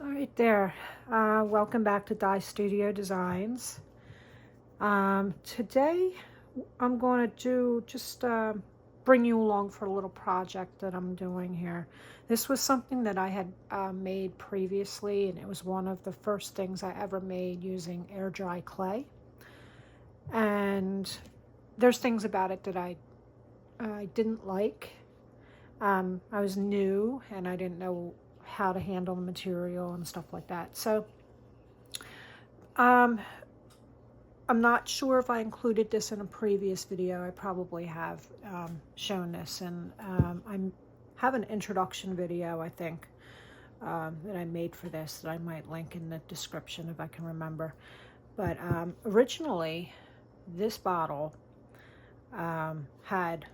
All right there. Welcome back to Dye Studio Designs. Today I'm going to bring you along for a little project that I'm doing here. This was something that I had made previously, and it was one of the first things I ever made using air dry clay. And there's things about it that I didn't like. I was new and I didn't know how to handle the material and stuff like that. So I'm not sure if I included this in a previous video. I probably have shown this, and I have an introduction video, I think, that I made for this that I might link in the description if I can remember. But originally, this bottle had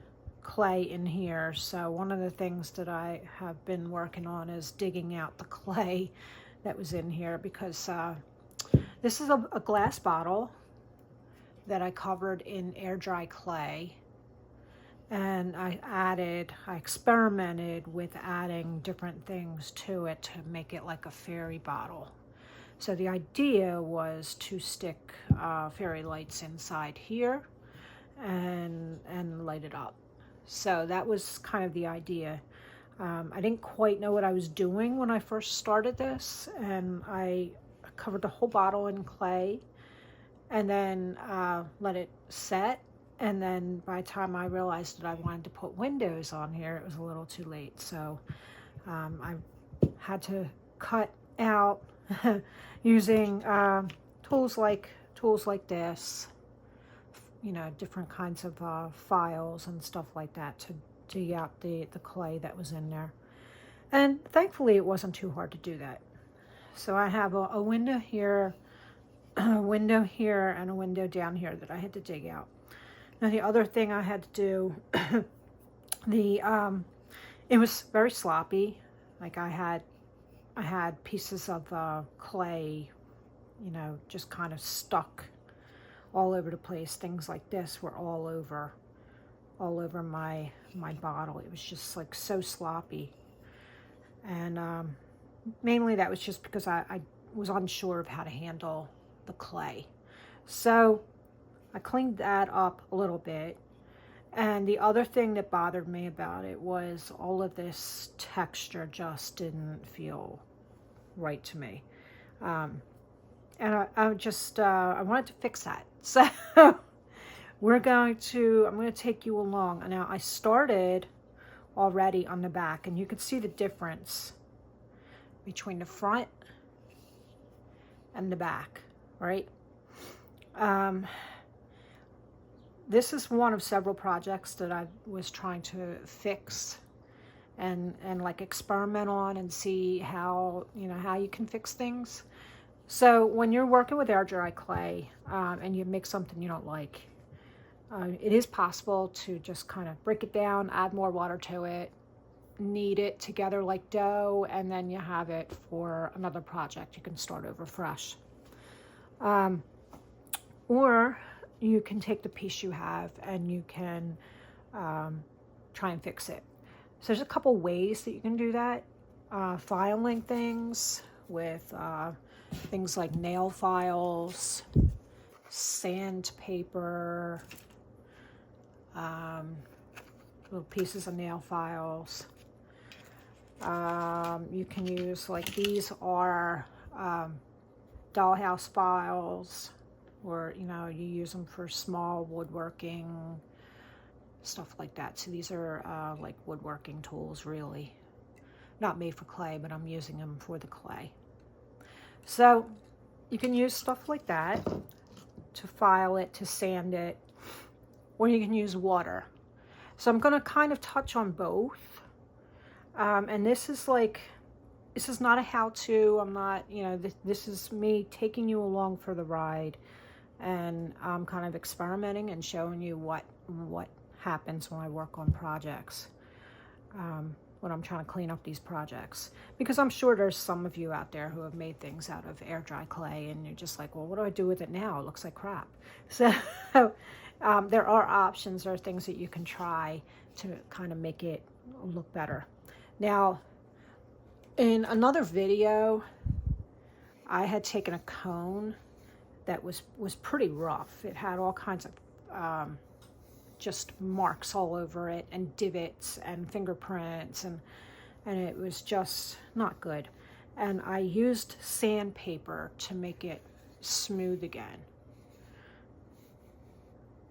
clay in here, so one of the things that I have been working on is digging out the clay that was in here, because this is a glass bottle that I covered in air dry clay, and I experimented with adding different things to it to make it like a fairy bottle. So the idea was to stick fairy lights inside here and light it up. So that was kind of the idea. I didn't quite know what I was doing when I first started this, and I covered the whole bottle in clay and then let it set. And then by the time I realized that I wanted to put windows on here, it was a little too late. So I had to cut out using tools like this, you know, different kinds of files and stuff like that to dig out the clay that was in there. And thankfully it wasn't too hard to do that. So I have a window here, a window here, and a window down here that I had to dig out. Now the other thing I had to do, it was very sloppy. Like I had pieces of clay, you know, just kind of stuck all over the place. Things like this were all over my bottle. It was just like so sloppy, and mainly that was just because I was unsure of how to handle the clay. So I cleaned that up a little bit. And the other thing that bothered me about it was all of this texture just didn't feel right to me. And I wanted to fix that. So I'm going to take you along. Now I started already on the back, and you can see the difference between the front and the back, right? This is one of several projects that I was trying to fix and like experiment on and see how, you know, how you can fix things. So when you're working with air dry clay and you make something you don't like, it is possible to just kind of break it down, add more water to it, knead it together like dough, and then you have it for another project. You can start over fresh. Or you can take the piece you have and you can try and fix it. So there's a couple ways that you can do that. Filing things with things like nail files, sandpaper, little pieces of nail files. You can use, like, these are dollhouse files, or, you know, you use them for small woodworking, stuff like that. So these are like woodworking tools, really. Not made for clay, but I'm using them for the clay. So you can use stuff like that to file it, to sand it, or you can use water. So I'm going to kind of touch on both. And this is not a how-to. I'm not, you know, this is me taking you along for the ride, and I'm kind of experimenting and showing you what happens when I work on projects, when I'm trying to clean up these projects. Because I'm sure there's some of you out there who have made things out of air dry clay, and you're just like, well, what do I do with it now? It looks like crap. So there are options. There are things that you can try to kind of make it look better. Now, in another video I had taken a cone that was pretty rough. It had all kinds of just marks all over it, and divots and fingerprints, and it was just not good. And I used sandpaper to make it smooth again.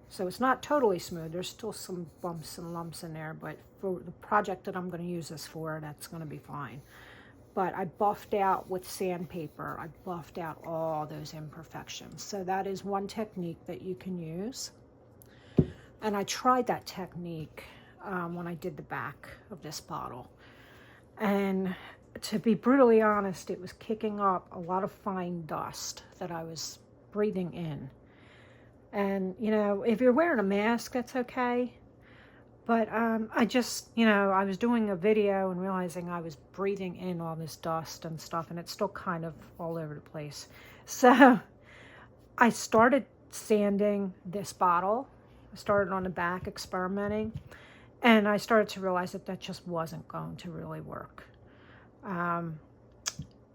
So it's not totally smooth. There's still some bumps and lumps in there, but for the project that I'm going to use this for, that's going to be fine. But I buffed out with sandpaper. I buffed out all those imperfections. So that is one technique that you can use. And I tried that technique when I did the back of this bottle. And to be brutally honest, it was kicking up a lot of fine dust that I was breathing in. And, you know, if you're wearing a mask, that's okay. But I just, you know, I was doing a video and realizing I was breathing in all this dust and stuff, and it's still kind of all over the place. So I started sanding this bottle. I started on the back experimenting, and I started to realize that that just wasn't going to really work.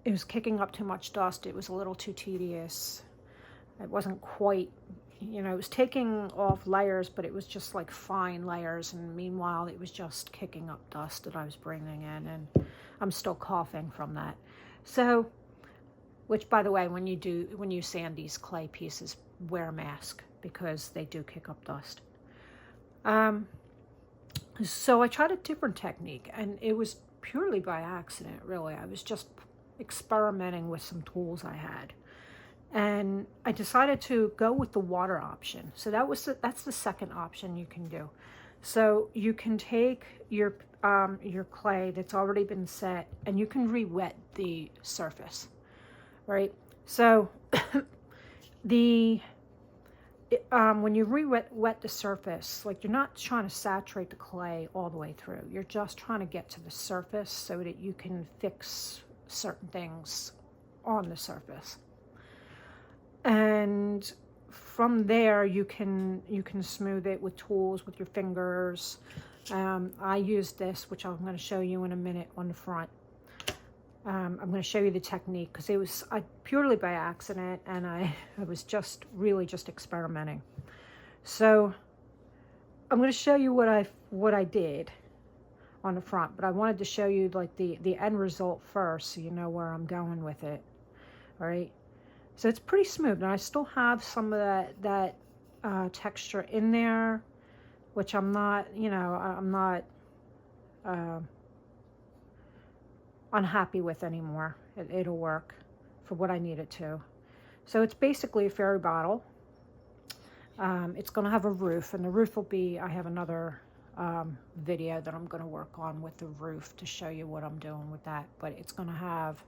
It was kicking up too much dust. It was a little too tedious. It wasn't quite, you know, it was taking off layers, but it was just like fine layers. And meanwhile, it was just kicking up dust that I was bringing in. And I'm still coughing from that. So, which by the way, when you sand these clay pieces, wear a mask because they do kick up dust. So I tried a different technique, and it was purely by accident, really. I was just experimenting with some tools I had. And I decided to go with the water option. So that's the second option you can do. So you can take your clay that's already been set, and you can re-wet the surface, right? So when you re-wet the surface, like, you're not trying to saturate the clay all the way through. You're just trying to get to the surface so that you can fix certain things on the surface. And from there, you can smooth it with tools, with your fingers. I used this, which I'm going to show you in a minute, on the front. I'm going to show you the technique because it was purely by accident, and I was just really just experimenting. So I'm going to show you what I did on the front, but I wanted to show you like the end result first, so you know where I'm going with it. All right. So it's pretty smooth, and I still have some of that texture in there, which I'm not, you know, I'm not unhappy with anymore. It'll work for what I need it to. So it's basically a fairy bottle. It's going to have a roof, and the roof will be, I have another video that I'm going to work on with the roof to show you what I'm doing with that, but it's going to have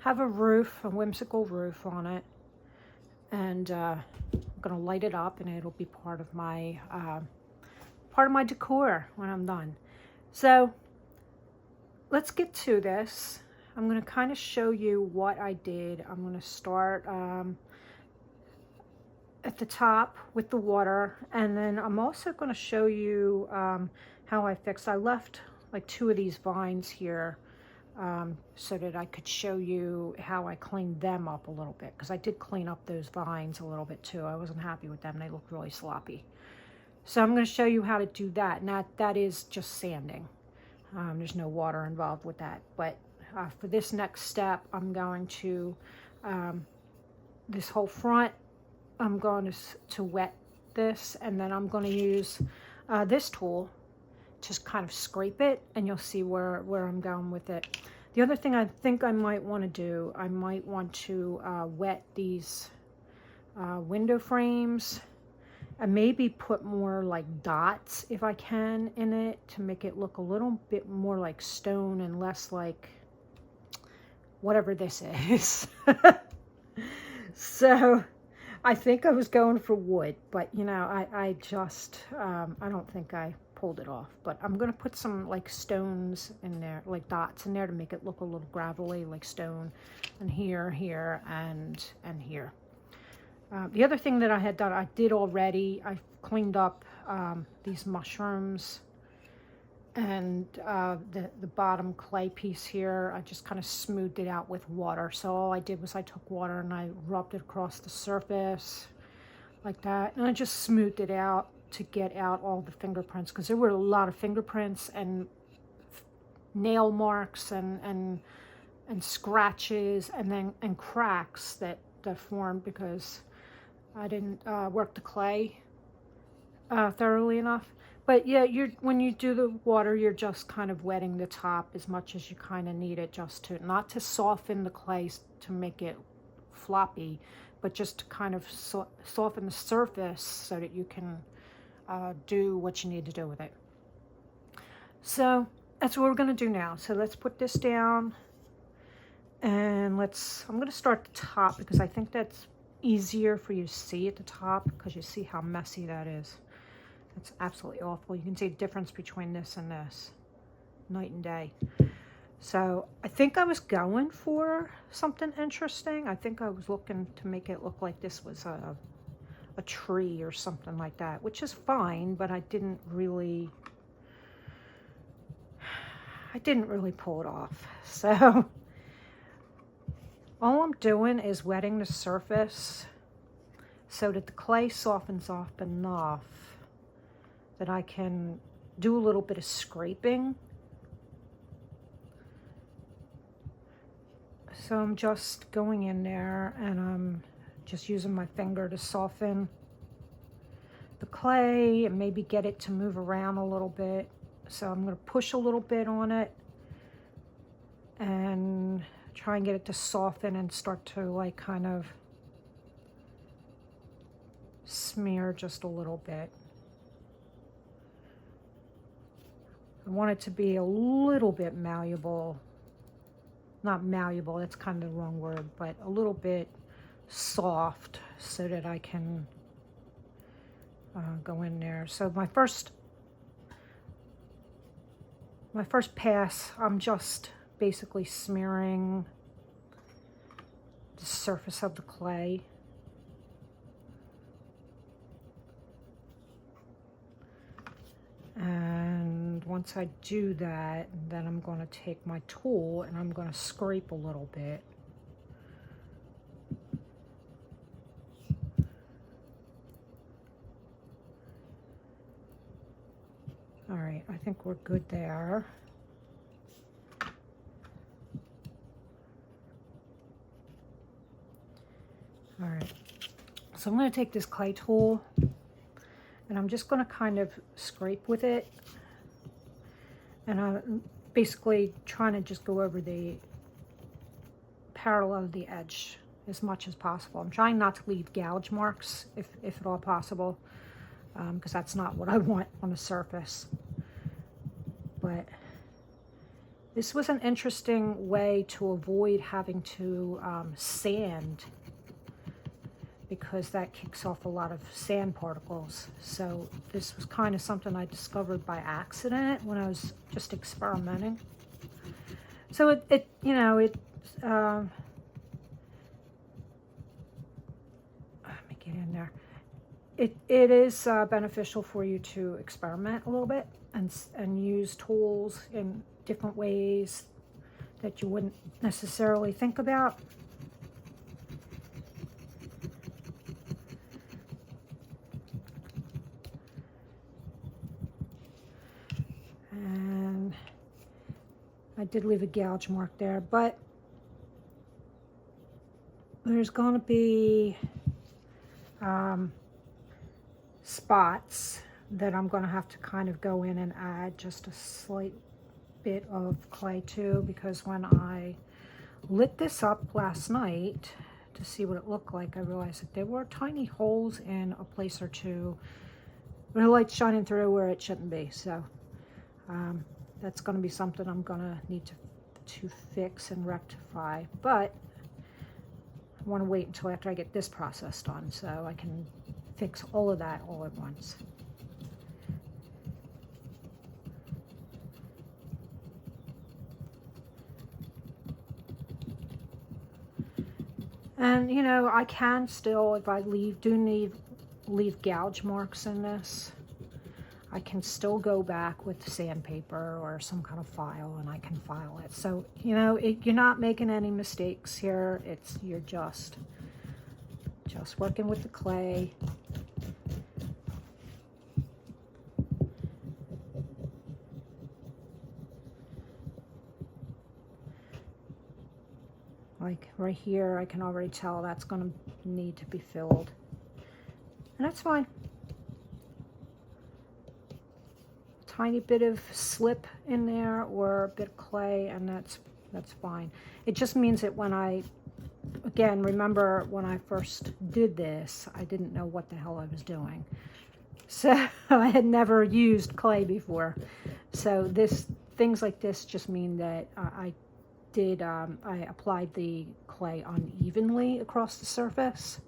a roof, a whimsical roof on it, and I'm going to light it up, and it'll be part of my decor when I'm done. So let's get to this. I'm going to kind of show you what I did. I'm going to start at the top with the water, and then I'm also going to show you how I fixed. I left like 2 of these vines here so that I could show you how I cleaned them up a little bit, because I did clean up those vines a little bit too. I wasn't happy with them. They looked really sloppy. So I'm going to show you how to do that. And that is just sanding. There's no water involved with that. But for this next step, I'm going to, this whole front, I'm going to wet this, and then I'm going to use this tool, just kind of scrape it, and you'll see where I'm going with it. The other thing I think I might want to do, I might want to wet these window frames, and maybe put more like dots, if I can, in it to make it look a little bit more like stone and less like whatever this is. So I think I was going for wood, but you know, I just I don't think I pulled it off. But I'm gonna put some like stones in there, like dots in there, to make it look a little gravelly, like stone, and here, and here. The other thing that I had done, I did already, I cleaned up these mushrooms, And the bottom clay piece here, I just kind of smoothed it out with water. So all I did was I took water and I rubbed it across the surface like that. And I just smoothed it out to get out all the fingerprints, because there were a lot of fingerprints and nail marks and scratches and cracks that formed because I didn't work the clay thoroughly enough. But yeah, when you do the water, you're just kind of wetting the top as much as you kind of need it, just to not to soften the clay to make it floppy, but just to kind of soften the surface so that you can do what you need to do with it. So that's what we're going to do now. So let's put this down, and I'm going to start at the top because I think that's easier for you to see at the top, because you see how messy that is. It's absolutely awful. You can see the difference between this and this, night and day. So I think I was going for something interesting. I think I was looking to make it look like this was a tree or something like that, which is fine, but I didn't really pull it off. So all I'm doing is wetting the surface so that the clay softens off enough that I can do a little bit of scraping. So I'm just going in there and I'm just using my finger to soften the clay and maybe get it to move around a little bit. So I'm going to push a little bit on it and try and get it to soften and start to like kind of smear just a little bit. I want it to be a little bit malleable. Not malleable, that's kind of the wrong word, but a little bit soft so that I can go in there. So my first pass, I'm just basically smearing the surface of the clay. And once I do that, then I'm going to take my tool and I'm going to scrape a little bit. All right, I think we're good there. All right, so I'm going to take this clay tool and I'm just going to kind of scrape with it. And I'm basically trying to just go over the parallel of the edge as much as possible. I'm trying not to leave gouge marks if at all possible, because that's not what I want on the surface. But this was an interesting way to avoid having to sand, because that kicks off a lot of sand particles. So this was kind of something I discovered by accident when I was just experimenting. So let me get in there. It is beneficial for you to experiment a little bit and use tools in different ways that you wouldn't necessarily think about. And I did leave a gouge mark there, but there's going to be spots that I'm going to have to kind of go in and add just a slight bit of clay to, because when I lit this up last night to see what it looked like, I realized that there were tiny holes in a place or two where the light's shining through where it shouldn't be. So that's going to be something I'm going to need to fix and rectify. But I want to wait until after I get this process done so I can fix all of that all at once. And you know, I can still, if I leave gouge marks in this, I can still go back with sandpaper or some kind of file and I can file it. So, you know, you're not making any mistakes here. You're just working with the clay. Like right here, I can already tell that's going to need to be filled. And that's fine. Tiny bit of slip in there or a bit of clay, and that's fine. It just means that when again, remember when I first did this, I didn't know what the hell I was doing. So I had never used clay before. So things like this just mean that I applied the clay unevenly across the surface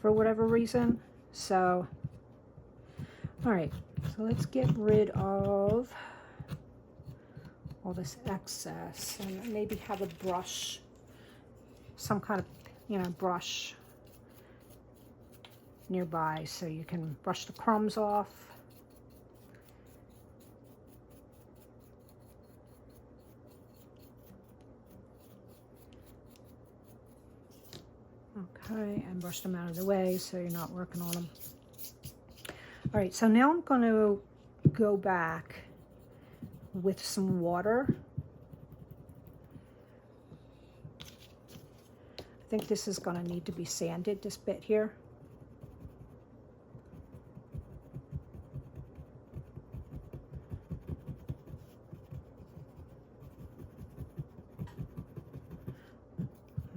for whatever reason. So, all right, so let's get rid of all this excess and maybe have a brush, some kind of, you know, brush nearby so you can brush the crumbs off. Okay, and brush them out of the way so you're not working on them. All right, so now I'm going to go back with some water. I think this is going to need to be sanded, this bit here.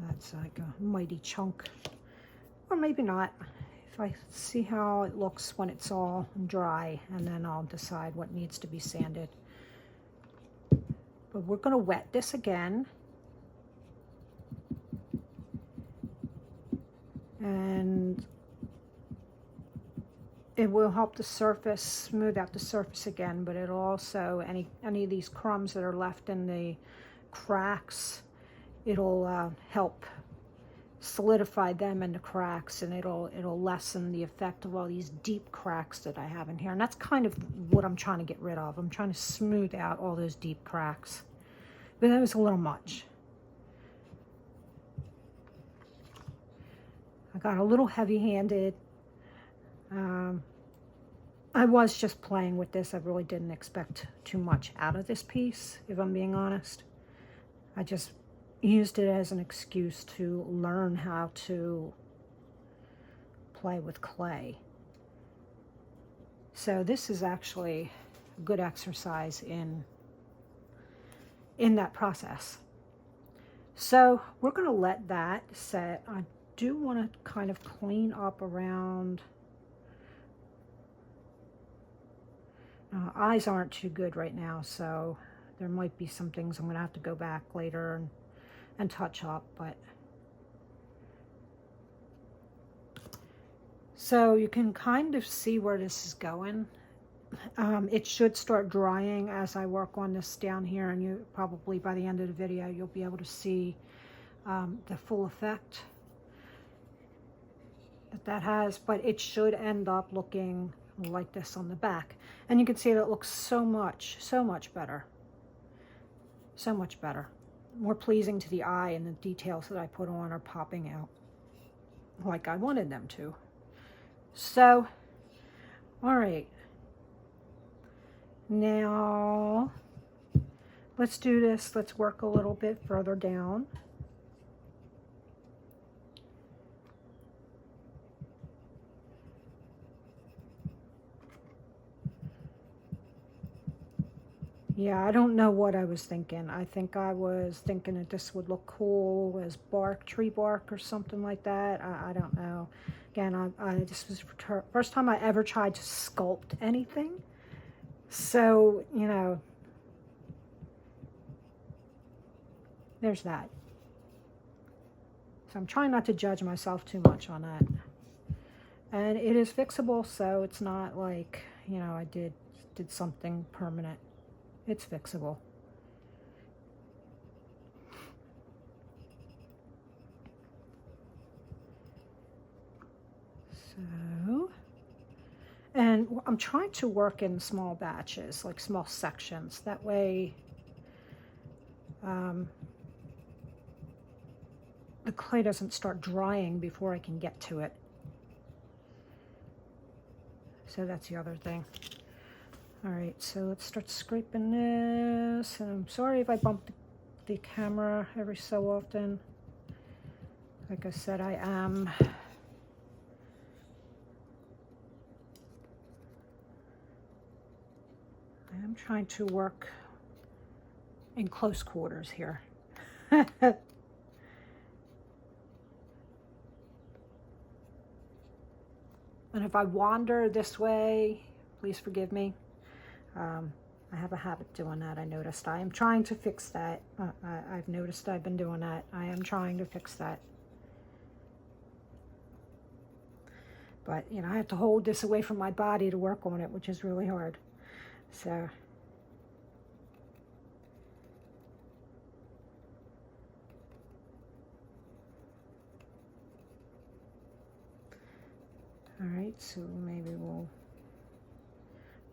That's like a mighty chunk, or maybe not. If I see how it looks when it's all dry, and then I'll decide what needs to be sanded. But we're going to wet this again. And it will help the surface, smooth out the surface again, but it'll also, any of these crumbs that are left in the cracks, it'll help solidify them in the cracks, and it'll lessen the effect of all these deep cracks that I have in here. And that's kind of what I'm trying to get rid of. I'm trying to smooth out all those deep cracks. But that was a little much. I got a little heavy-handed. I was just playing with this. I really didn't expect too much out of this piece, if I'm being honest. I just used it as an excuse to learn how to play with clay. So this is actually a good exercise in that process. So we're going to let that set. I do want to kind of clean up around. Eyes aren't too good right now, so there might be some things I'm going to have to go back later and touch up. But so you can kind of see where this is going. It should start drying as I work on this down here, and you probably by the end of the video you'll be able to see the full effect that has, but it should end up looking like this on the back, and you can see that it looks so much better, so much better, more pleasing to the eye, and the details that I put on are popping out like I wanted them to. So, all right, now let's do this. Let's work a little bit further down. Yeah, I don't know what I was thinking. I think I was thinking that this would look cool as bark, tree bark or something like that. I don't know. Again, this was the first time I ever tried to sculpt anything. So, you know, there's that. So I'm trying not to judge myself too much on that. And it is fixable, so it's not like, you know, I did something permanent. It's fixable. So, And I'm trying to work in small batches, like small sections. That way the clay doesn't start drying before I can get to it. So that's the other thing. All right, so let's start scraping this. And I'm sorry if I bump the camera every so often. Like I said, I am trying to work in close quarters here. And if I wander this way, please forgive me. I have a habit doing that, I noticed. I am trying to fix that. I've noticed I've been doing that. I am trying to fix that. But, you know, I have to hold this away from my body to work on it, which is really hard. So... all right, so maybe we'll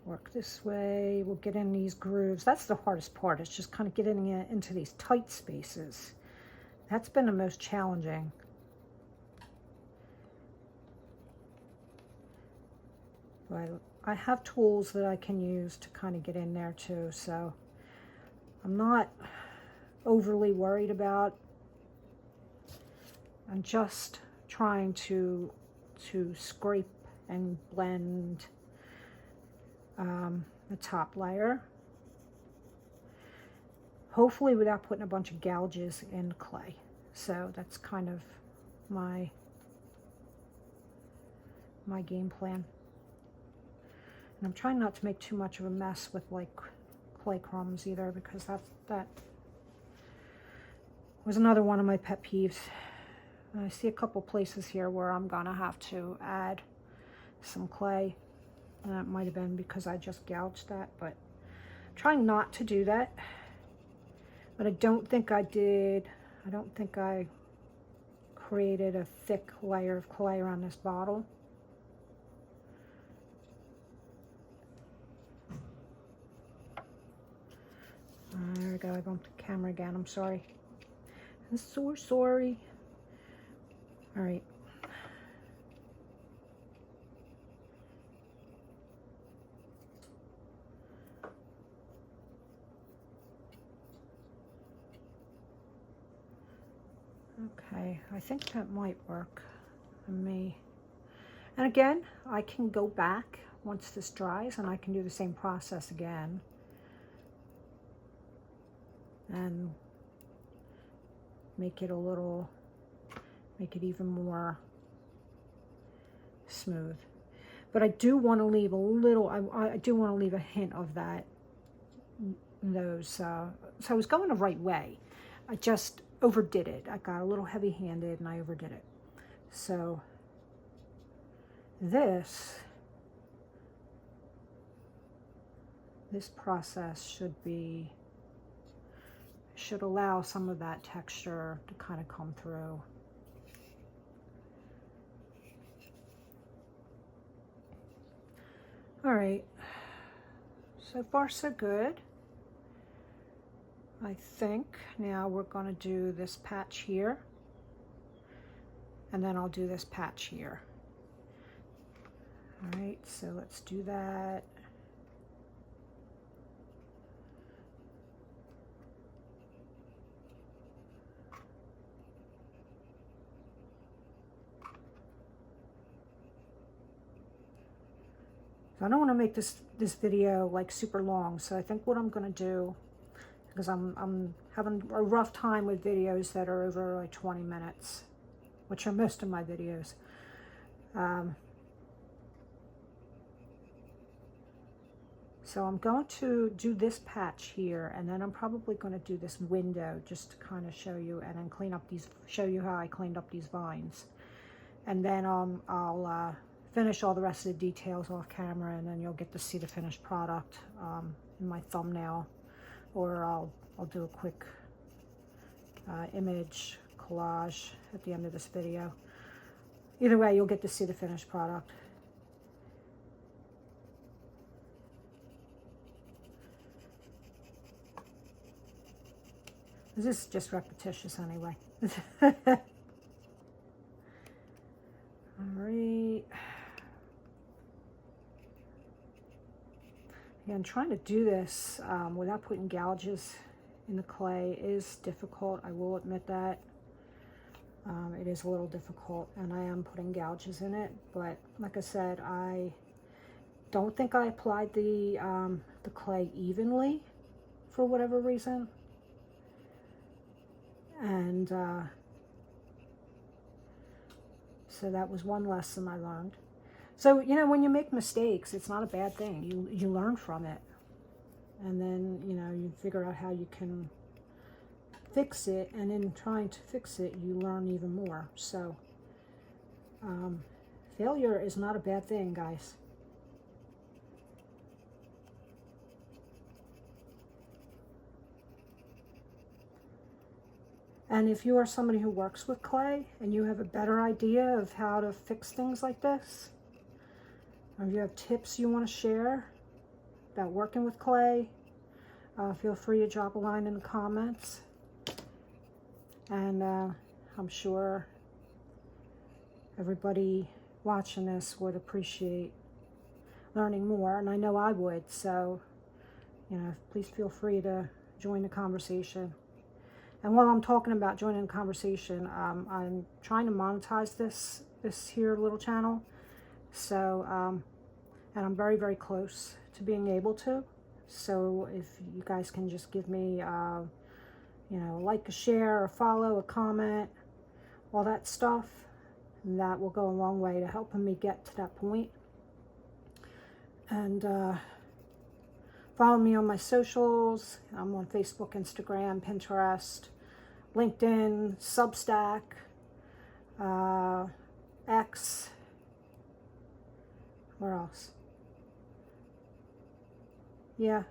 work this way. We'll get in these grooves. That's the hardest part. It's just kind of getting into these tight spaces. That's been the most challenging. But I have tools that I can use to kind of get in there too, so I'm not overly worried about. I'm just trying to scrape and blend the top layer, hopefully without putting a bunch of gouges in clay. So that's kind of my game plan. And I'm trying not to make too much of a mess with like clay crumbs either, because that was another one of my pet peeves. I see a couple places here where I'm gonna have to add some clay. That might have been because I just gouged that, but I'm trying not to do that. But I don't think I did. I don't think I created a thick layer of clay around this bottle. There we go. I bumped the camera again. I'm sorry. I'm so sorry. All right. Okay, I think that might work for me. And again, I can go back once this dries and I can do the same process again. And make it even more smooth. But I do want to leave a little, I do want to leave a hint of that, so I was going the right way. I just overdid it. I got a little heavy-handed and I overdid it. So this process should allow some of that texture to kind of come through. All right, so far so good. I think now we're going to do this patch here, and then I'll do this patch here. All right, so let's do that. I don't want to make this video like super long, so I think what I'm going to do, because I'm having a rough time with videos that are over like 20 minutes, which are most of my videos. So I'm going to do this patch here, and then I'm probably going to do this window just to kind of show you, and then show you how I cleaned up these vines. And then I'll finish all the rest of the details off camera, and then you'll get to see the finished product in my thumbnail, or I'll do a quick image collage at the end of this video. Either way, you'll get to see the finished product. This is just repetitious anyway. All right. Again, trying to do this without putting gouges in the clay is difficult. I will admit that. It is a little difficult, and I am putting gouges in it. But like I said, I don't think I applied the clay evenly for whatever reason. And so that was one lesson I learned. So, you know, when you make mistakes, it's not a bad thing. You learn from it. And then, you know, you figure out how you can fix it. And in trying to fix it, you learn even more. So, failure is not a bad thing, guys. And if you are somebody who works with clay and you have a better idea of how to fix things like this, or if you have tips you want to share about working with clay, feel free to drop a line in the comments. And I'm sure everybody watching this would appreciate learning more, and I know I would. So, you know, please feel free to join the conversation. And while I'm talking about joining the conversation, I'm trying to monetize this here little channel. So, and I'm very, very close to being able to. So if you guys can just give me, you know, like, a share, a follow, a comment, all that stuff, that will go a long way to helping me get to that point. And follow me on my socials. I'm on Facebook, Instagram, Pinterest, LinkedIn, Substack, X. Where else? Yeah,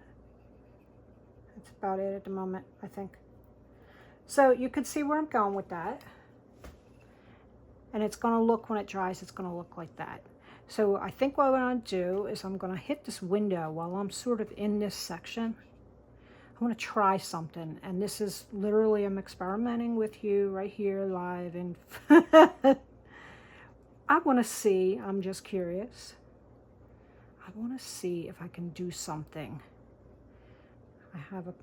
that's about it at the moment, I think. So you could see where I'm going with that. And it's going to look, when it dries, it's going to look like that. So I think what I'm going to do is I'm going to hit this window while I'm sort of in this section. I want to try something. And this is literally, I'm experimenting with you right here live. And I want to see, I'm just curious. I want to see if I can do something. I have a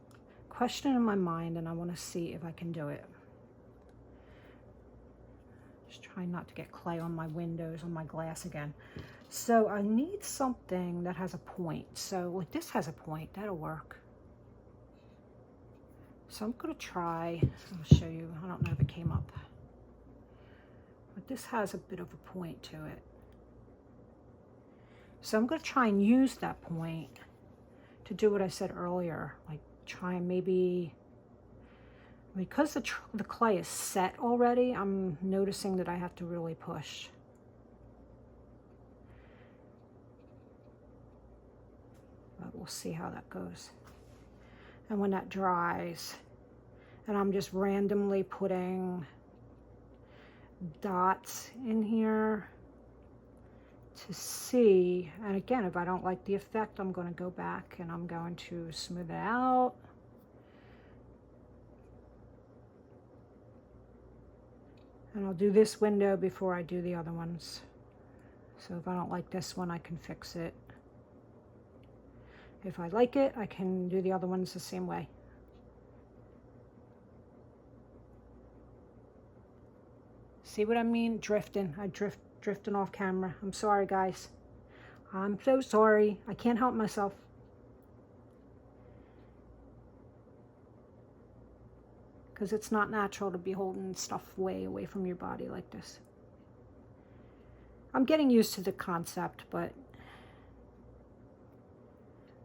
question in my mind and I want to see if I can do it. Just trying not to get clay on my windows, on my glass again. So I need something that has a point. So like this has a point, that'll work. So I'm going to try, I'll show you, I don't know if it came up. But this has a bit of a point to it. So I'm going to try and use that point to do what I said earlier. Like try and maybe, because the clay is set already, I'm noticing that I have to really push. But we'll see how that goes. And when that dries, and I'm just randomly putting dots in here to see, and again, if I don't like the effect, I'm going to go back and I'm going to smooth it out. And I'll do this window before I do the other ones. So if I don't like this one, I can fix it. If I like it, I can do the other ones the same way. See what I mean? Drifting. Drifting off camera. I'm sorry, guys. I'm so sorry. I can't help myself. Because it's not natural to be holding stuff way away from your body like this. I'm getting used to the concept, but...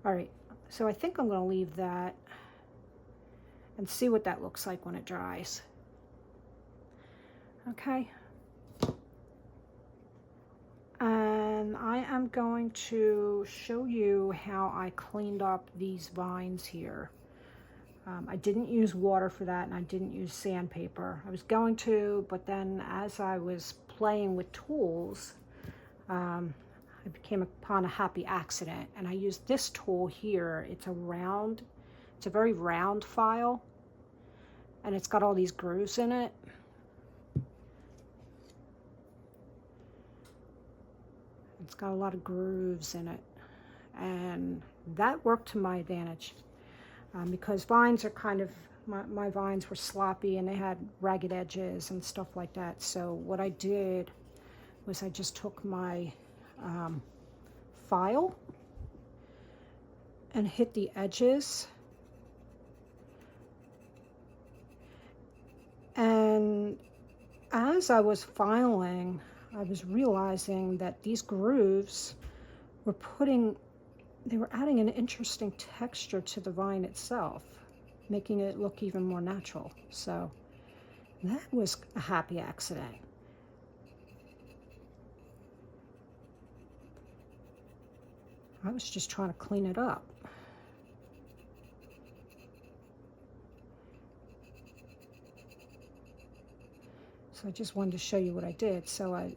Alright, so I think I'm going to leave that and see what that looks like when it dries. Okay. And I am going to show you how I cleaned up these vines here. I didn't use water for that, and I didn't use sandpaper. I was going to, but then as I was playing with tools, I came upon a happy accident, and I used this tool here. It's a very round file, and it's got all these grooves in it. It's got a lot of grooves in it, and that worked to my advantage because vines are kind of, my vines were sloppy and they had ragged edges and stuff like that. So what I did was I just took my file and hit the edges, and as I was filing, I was realizing that these grooves were they were adding an interesting texture to the vine itself, making it look even more natural. So that was a happy accident. I was just trying to clean it up. So I just wanted to show you what I did. So I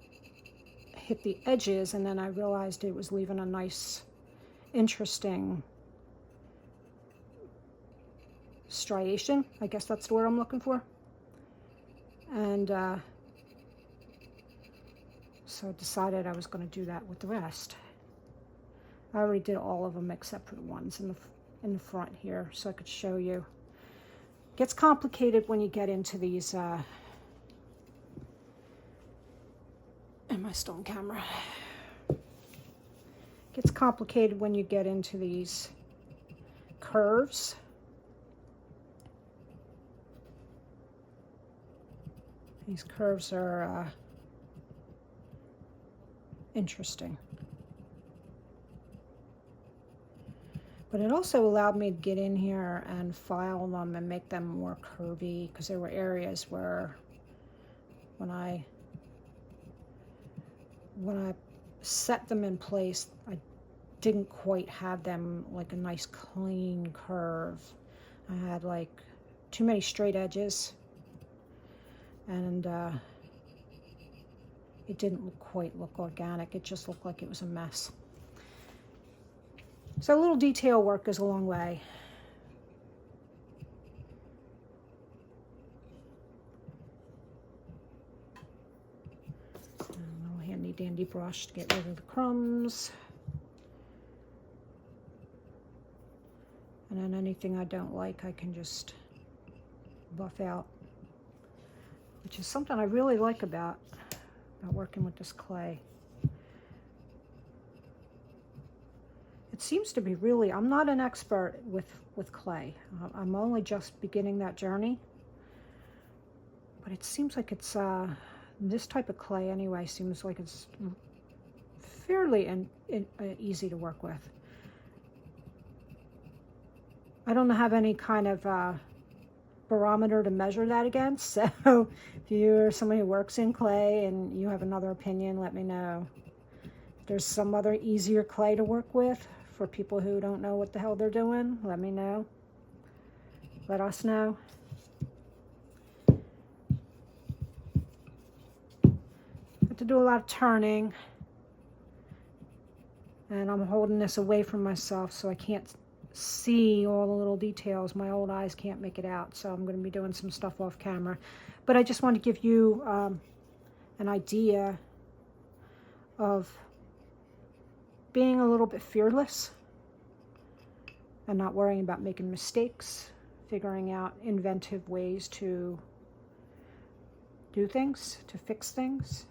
hit the edges, and then I realized it was leaving a nice, interesting striation. I guess that's the word I'm looking for. And so I decided I was going to do that with the rest. I already did all of them except for the ones in the front here, so I could show you. It gets complicated when you get into these. Am I still on camera? It gets complicated when you get into these curves. These curves are interesting. But it also allowed me to get in here and file them and make them more curvy, because there were areas where when I set them in place, I didn't quite have them like a nice clean curve. I had like too many straight edges, and it didn't quite look organic. It just looked like it was a mess. So a little detail work goes a long way. And a little handy dandy brush to get rid of the crumbs. And then anything I don't like, I can just buff out, which is something I really like about working with this clay. It seems to be really, I'm not an expert with clay. I'm only just beginning that journey. But it seems like it's, this type of clay anyway, seems like it's fairly easy to work with. I don't have any kind of barometer to measure that against. So if you're somebody who works in clay and you have another opinion, let me know. If there's some other easier clay to work with, for people who don't know what the hell they're doing, let me know. Let us know. I have to do a lot of turning, and I'm holding this away from myself so I can't see all the little details. My old eyes can't make it out, so I'm going to be doing some stuff off camera. But I just want to give you an idea of being a little bit fearless and not worrying about making mistakes, figuring out inventive ways to do things, to fix things.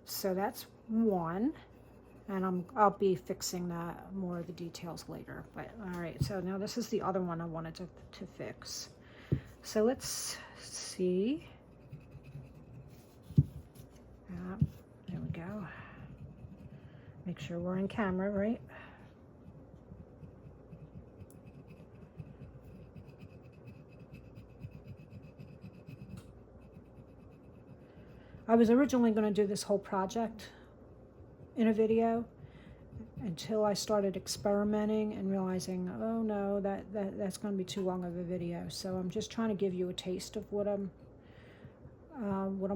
So that's one, and I'll be fixing that, more of the details later. But all right, so now this is the other one I wanted to fix. So let's see. There we go. Make sure we're in camera, right? I was originally going to do this whole project in a video until I started experimenting and realizing, oh no, that's going to be too long of a video. So I'm just trying to give you a taste of what I'm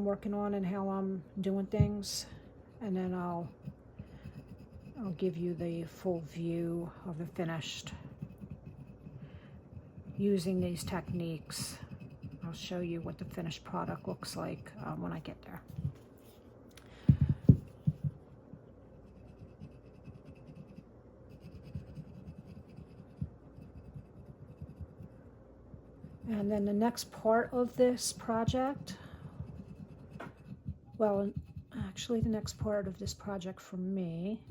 working on and how I'm doing things, and then I'll I'll give you the full view of the finished using these techniques. I'll show you what the finished product looks like when I get there. And then the next part of this project, well, actually the next part of this project for me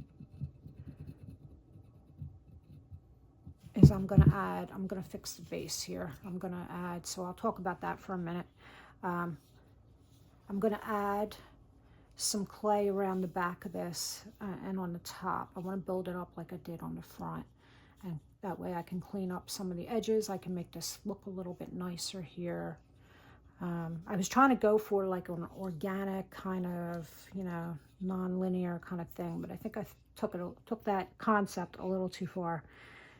is I'm going to fix the base here. I'm going to add, so I'll talk about that for a minute. I'm going to add some clay around the back of this and on the top. I want to build it up like I did on the front. And that way I can clean up some of the edges. I can make this look a little bit nicer here. I was trying to go for like an organic kind of, you know, non-linear kind of thing, but I think I took that concept a little too far.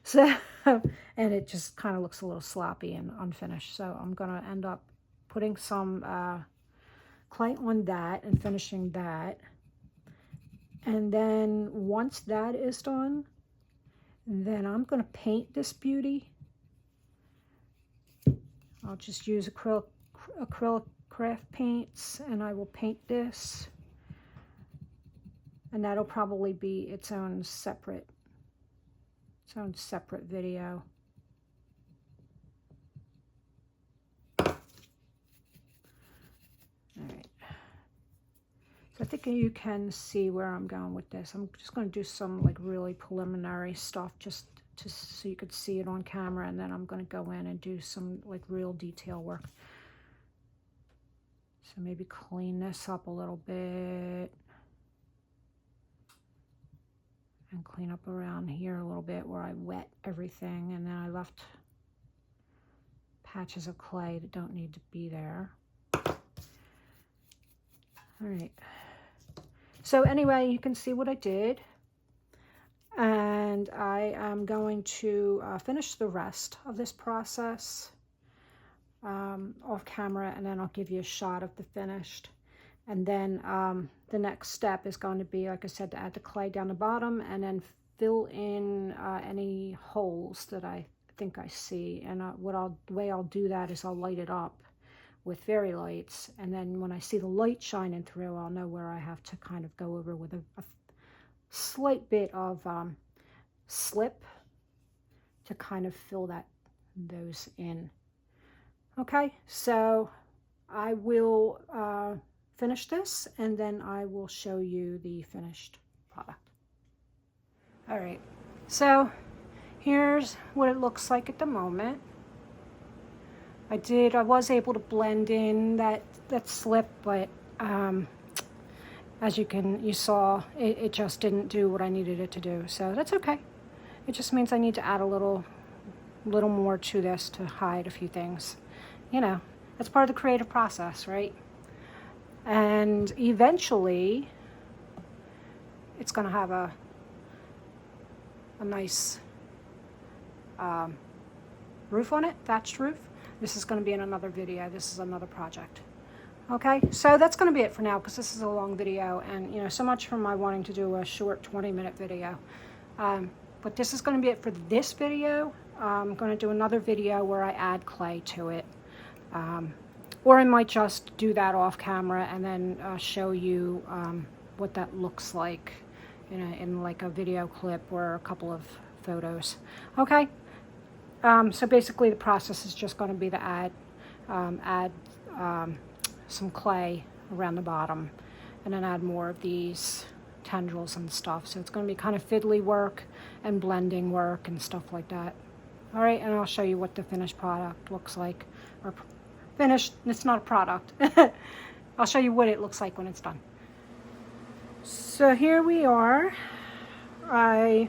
So, and it just kind of looks a little sloppy and unfinished. So I'm going to end up putting some clay on that and finishing that. And then once that is done, then I'm going to paint this beauty. I'll just use acrylic craft paints and I will paint this. And that'll probably be its own separate video. All right. So I think you can see where I'm going with this. I'm just going to do some like really preliminary stuff just so you could see it on camera, and then I'm going to go in and do some like real detail work. So maybe clean this up a little bit. And clean up around here a little bit where I wet everything, and then I left patches of clay that don't need to be there. All right. So anyway, you can see what I did. And I am going to finish the rest of this process off camera, and then I'll give you a shot of the finished. And then the next step is going to be, like I said, to add the clay down the bottom and then fill in any holes that I think I see. And the way I'll do that is I'll light it up with fairy lights. And then when I see the light shining through, I'll know where I have to kind of go over with a slight bit of slip to kind of fill those in. Okay, so I will finish this and then I will show you the finished product. All right, so here's what it looks like at the moment. I was able to blend in that slip, but as you saw, it just didn't do what I needed it to do. So that's okay. It just means I need to add a little more to this to hide a few things. You know, that's part of the creative process, right? And eventually, it's going to have a nice roof on it, thatched roof. This is going to be in another video. This is another project. Okay, so that's going to be it for now because this is a long video, and you know, so much for my wanting to do a short 20-minute video. But this is going to be it for this video. I'm going to do another video where I add clay to it. Or I might just do that off camera and then show you what that looks like in like a video clip or a couple of photos. Okay, so basically the process is just going to be to add some clay around the bottom and then add more of these tendrils and stuff. So it's going to be kind of fiddly work and blending work and stuff like that. All right, and I'll show you what the finished product looks like. Or finished, it's not a product. I'll show you what it looks like when it's done. So here we are. I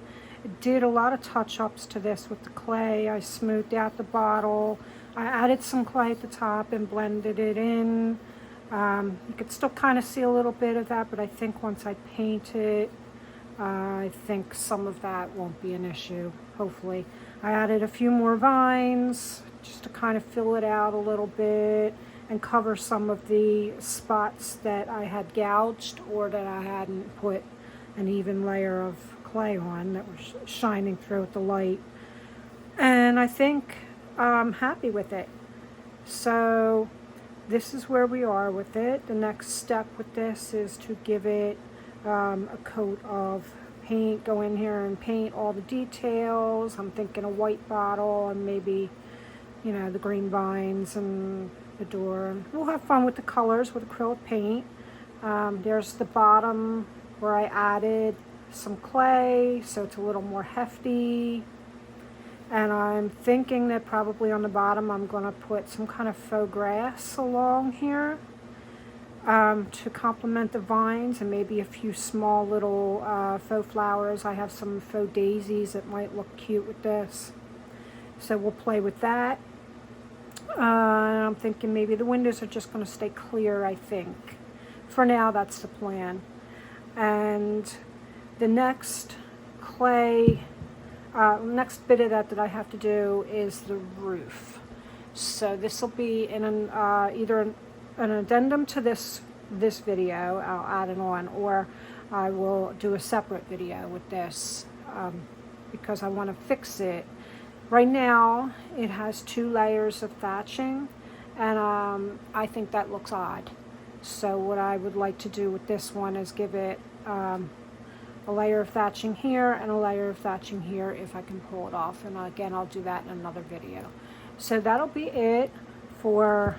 did a lot of touch-ups to this with the clay. I smoothed out the bottle. I added some clay at the top and blended it in. You could still kind of see a little bit of that, but I think once I paint it, I think some of that won't be an issue, hopefully. I added a few more vines just to kind of fill it out a little bit and cover some of the spots that I had gouged or that I hadn't put an even layer of clay on that was shining through with the light. And I think I'm happy with it. So this is where we are with it. The next step with this is to give it a coat of paint, go in here and paint all the details. I'm thinking a white bottle and maybe, you know, the green vines and the door. We'll have fun with the colors with acrylic paint. There's the bottom where I added some clay, so it's a little more hefty. And I'm thinking that probably on the bottom I'm going to put some kind of faux grass along here to complement the vines, and maybe a few small little faux flowers. I have some faux daisies that might look cute with this. So we'll play with that. I'm thinking maybe the windows are just going to stay clear, I think. For now, that's the plan. And the next clay, next bit of that I have to do is the roof. So this will be in an, either an addendum to this video, I'll add it on, or I will do a separate video with this because I want to fix it. Right now, it has 2 layers of thatching, and I think that looks odd. So what I would like to do with this one is give it a layer of thatching here and a layer of thatching here if I can pull it off. And again, I'll do that in another video. So that'll be it for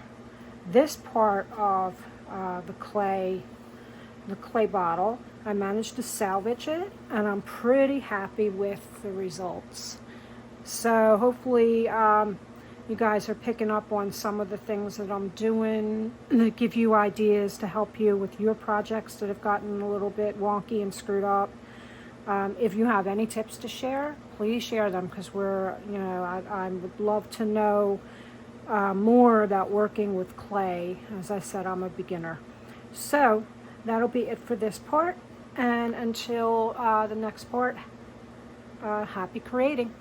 this part of the clay bottle. I managed to salvage it, and I'm pretty happy with the results. So hopefully you guys are picking up on some of the things that I'm doing that give you ideas to help you with your projects that have gotten a little bit wonky and screwed up. If you have any tips to share, please share them, because I would love to know more about working with clay. As I said, I'm a beginner. So that'll be it for this part, and until the next part, happy creating.